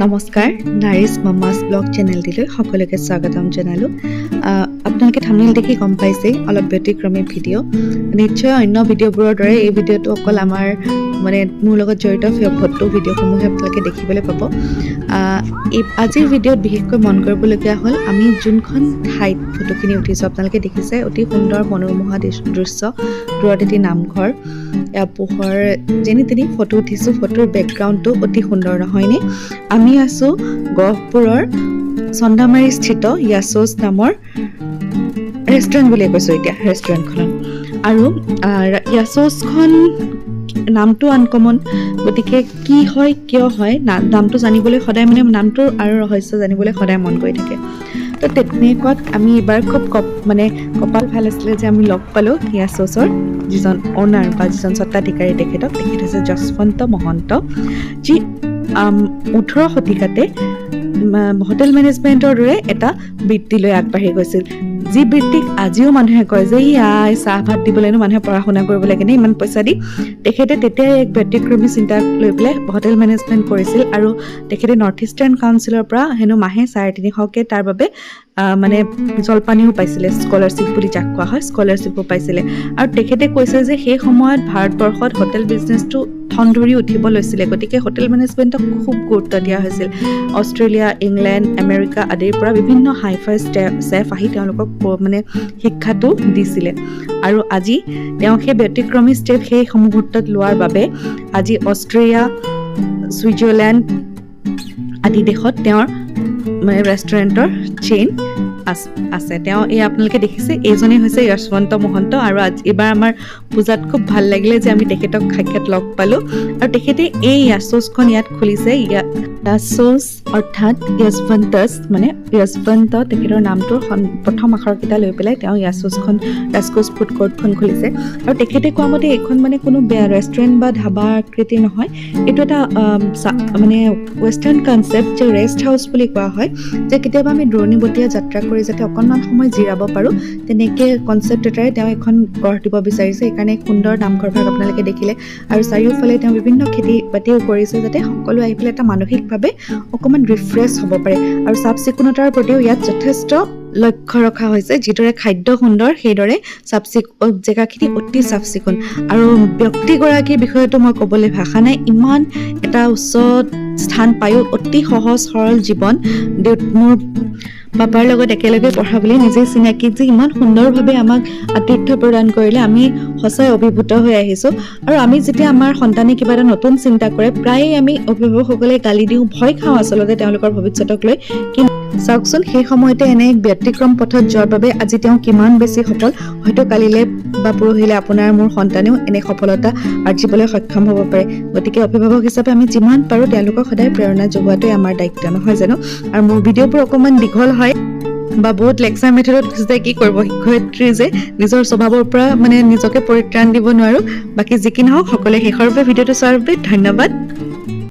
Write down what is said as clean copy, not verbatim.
নমস্কাৰ Nourish মামাছ blog চেনেলটিলৈ সকলোকে স্বাগতম জনালোঁ। আপোনালোকে থাম্বনেইল দেখি গম পাইছে অলপ ব্যতিক্ৰমী ভিডিঅ'। নিশ্চয় অন্য ভিডিঅ'বোৰৰ দৰে এই ভিডিঅ'টো অকল আমাৰ মোৰ লগত জড়িত ফটো ভিডিঅ'সমূহে আপোনালোকে দেখিবলৈ পাব। আজিৰ ভিডিঅ'ত বিশেষকৈ মন কৰিবলগীয়া হ'ল আমি যোনখন ঠাইত ফটোখিনি উঠিছোঁ আপোনালোকে দেখিছে অতি সুন্দৰ মনোমোহা দৃশ্য, দূৰত এটি নামঘৰ, পোহৰ যেনি তেনি ফটো উঠিছোঁ। ফটোৰ বেকগ্ৰাউণ্ডটো অতি সুন্দৰ নহয়নে? আমি আছোঁ গহপুৰৰ চন্দামাৰী স্থিত য়াছ'ছ নামৰ ৰেষ্টুৰেণ্ট বুলিয়ে কৈছোঁ এতিয়া ৰেষ্টুৰেণ্টখনত। আৰু য়াছ'ছখন নামটো আনকমন, গতিকে কি হয় কিয় হয় নামটো জানিবলৈ সদায় নামটোৰ আৰু ৰহস্য জানিবলৈ সদায় মন কৰি থাকে। তো তেনেকুৱাত আমি এইবাৰ খুব কপাল ভাল আছিলে যে আমি লগ পালোঁ য়াছ'ছৰ যিজন অ'নাৰ বা যিজন স্বত্বাধিকাৰী তেখেত হৈছে যশৱন্ত মহন্ত, যি 18 শতিকাতে হোটেল মেনেজমেণ্টৰ দৰে এটা বৃত্তিলৈ আগবাঢ়ি গৈছিল, যি বৃত্তিক আজিও মানুহে কয় যে চাহ ভাত দিবলৈনো মানুহে পঢ়া শুনা কৰিব লাগে নে ইমান পইচা দি। তেখেতে তেতিয়াই এক ব্যতিক্ৰমী চিন্তা লৈ পেলাই হোটেল মেনেজমেণ্ট কৰিছিল আৰু তেখেতে নৰ্থ ইষ্টাৰ্ণ কাউন্সিলৰ পৰা হেনো মাহে 350কে তাৰ বাবে জলপানীও পাইছিলে, স্কলাৰশ্বিপ বুলি যাক কোৱা হয়, স্কলাৰশ্বিপো পাইছিলে। আৰু তেখেতে কৈছে যে সেই সময়ত ভাৰতবৰ্ষত হোটেল বিজনেছটো ঠন ধৰি উঠিব লৈছিলে, গতিকে হোটেল মেনেজমেণ্টক খুব গুৰুত্ব দিয়া হৈছিল। অষ্ট্ৰেলিয়া, ইংলেণ্ড, আমেৰিকা আদিৰ পৰা বিভিন্ন হাইফাই চেফ আহি তেওঁলোকক শিক্ষাটো দিছিলে। আৰু আজি তেওঁ সেই ব্যতিক্ৰমী ষ্টেপ সেই মুহূৰ্তত লোৱাৰ বাবে আজি অষ্ট্ৰেলিয়া, ছুইজাৰলেণ্ড আদি দেশত তেওঁৰ ৰেষ্টুৰেণ্টৰ চেইন আছে। তেওঁ আপোনালোকে দেখিছে এইজনেই হৈছে যশৱন্ত মহন্ত। আৰু এইবাৰ আমাৰ পূজাত খুব ভাল লাগিলে যে আমি তেখেতক সাক্ষাৎ লগ পালোঁ। আৰু তেখেতে এই য়াছ'ছখন ইয়াত খুলিছে। য়াছ'ছ অৰ্থাৎ যশৱন্ত তেখেতৰ নামটোৰ প্ৰথম আখৰকেইটা লৈ পেলাই তেওঁ য়াছ'ছ ফুড কৰ্টখন খুলিছে। আৰু তেখেতে কোৱা মতে এইখন কোনো বেয়া ৰেষ্টুৰেণ্ট বা ধাবা আকৃতিৰ নহয়, এইটো এটা ৱেষ্টাৰ্ণ কনচেপ্ট যে ৰেষ্ট হাউচ বুলি কোৱা হয়, যে কেতিয়াবা আমি দূৰণিবতীয়া যাত্ৰা কৰি যাতে অকণমান সময় জিৰাব পাৰোঁ, তেনেকৈ কনচেপ্ট এটাৰে তেওঁ এখন গঢ় দিব বিচাৰিছে। সেইকাৰণে সুন্দৰ নামঘৰ ভাগ আপোনালোকে দেখিলে। আৰু চাৰিওফালে তেওঁ বিভিন্ন খেতি বাতিও কৰিছে যাতে সকলো আহি পেলাই এটা মানসিকভাৱে অকণমান ৰিফ্ৰেছ হ'ব পাৰে। আৰু চাফ চিকুণতাৰ প্ৰতিও ইয়াত যথেষ্ট লক্ষ্য ৰখা হৈছে। যিদৰে খাদ্য সুন্দৰ সেইদৰে জেগাখিনি অতি চাফ চিকুণ। আৰু ব্যক্তিগৰাকীৰ বিষয়েতো মই ক'বলৈ ভাষা নাই, ইমান এটা উচ্চ স্থান পায়ো অতি সহজ সৰল জীৱন। মোৰ পাপাৰ লগত একেলগে পঢ়া বুলি নিজেই চিনাকি, যে ইমান সুন্দৰভাৱে আমাক আতিথ্য প্ৰদান কৰিলে আমি সঁচাই অভিভূত হৈ আহিছোঁ। আৰু আমি যেতিয়া আমাৰ সন্তানে কিবা এটা নতুন চিন্তা কৰে প্ৰায়ে আমি অভিভাৱকসকলে গালি দিওঁ, ভয় খাওঁ আচলতে তেওঁলোকৰ ভৱিষ্যতক লৈ। কিন্তু চাওকচোন সেই সময়তে এনে এক ব্যতিক্ৰম পথত যোৱাৰ বাবে আজি তেওঁ কিমান বেছি সফল। হয়তো কালিলৈ বা পৰহিলৈ আপোনাৰ মোৰ সন্তানেও এনে সফলতা আৰ্জিবলৈ সক্ষম হ'ব পাৰে। গতিকে অভিভাৱক হিচাপে আমি যিমান পাৰোঁ তেওঁলোকক সদায় প্ৰেৰণা যোগোৱাটোৱে আমাৰ দায়িত্ব, নহয় জানো? আৰু মোৰ ভিডিঅ'বোৰ অকণমান দীঘল হয় বা বহুত লেকচাৰ মেথডত গুচি যায়, কি কৰিব, শিক্ষয়িত্ৰী যে নিজৰ স্বভাৱৰ পৰা নিজকে পৰিত্ৰাণ দিব নোৱাৰোঁ। বাকী যি কি নহওক সকলোৱে শেষৰ বাবে ভিডিঅ'টো চোৱাৰ বাবে ধন্যবাদ।